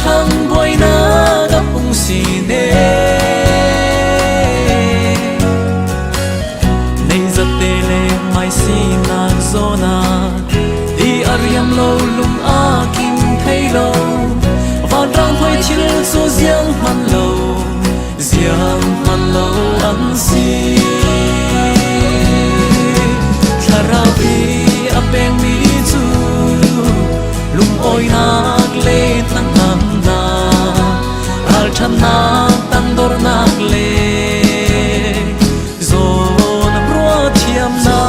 Thăng bôi na gấp ung xì nê nay giật tê lê mai xì nàng gió na đi ariam lâu lung a kim thấy lâu và răng thôi chill số giang man lâu ăn xì tharavi apeng mi chu lung oi nak le tang chan na tan dor nak le zon bro thiam na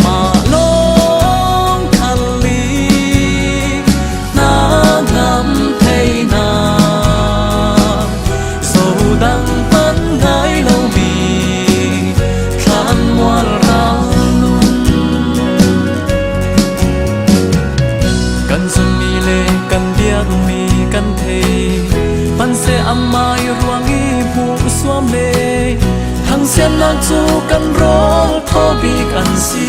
ma long khali na ngam thei na zo dang pan ngai lo bi khan mual ra kan sun mi le kan mi kan thei pan se amai ruangi bu suam le thang sen na chu kan rol tho bi kan si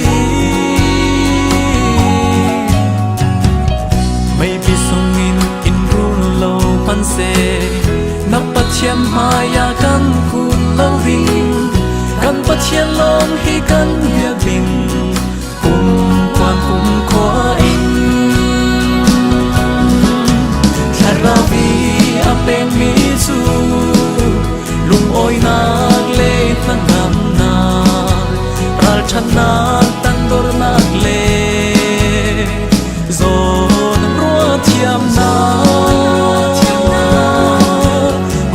mai bi sungin in rul lo pan se nak pathiam maya kan kun lo ring kan pathian long hi kan bia bing quan khwa ravi apeng mi chu lung oi nak le nang ngam na ral chan na tan dor nak le zon ro thiam na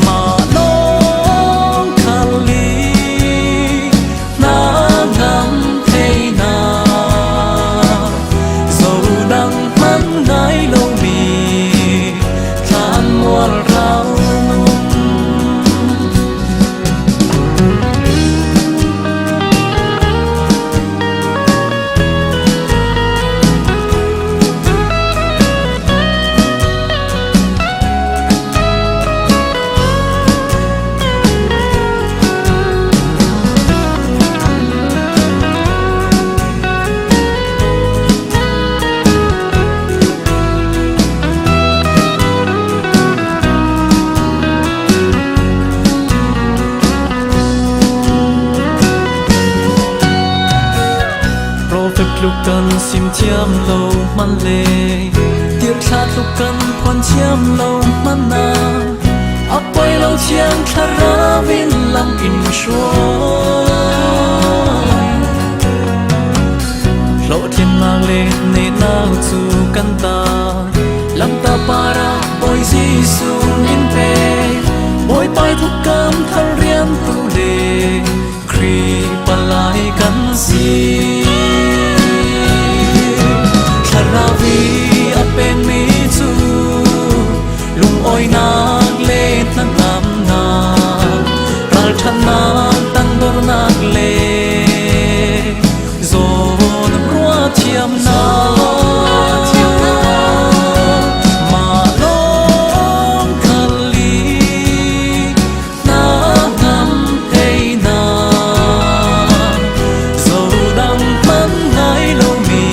ma long khali na ngam thei na zo dang man ngai lo mi mual rau lúc cần sim chiam lâu man lệ tiếc khát lúc cần quan chiam lâu man na ấp quay lâu chiang khara vin lam in suối lộ thiên mang lệ nê nao chu kan ta lam ta para boy Giêsu in pe boy pai thuk cam thal riam tu le kri palai kan si ravi apeng mi chu lung oi nak le nang ngam na ral than na tan dor nak le zon ro thiam na ma long khali na ngam thei na zo dang man ngai lo mi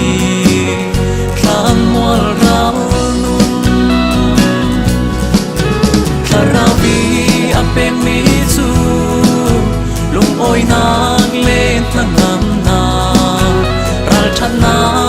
mual rau ravi apeng mi chu lung oi nak le nang ngam na ral chan na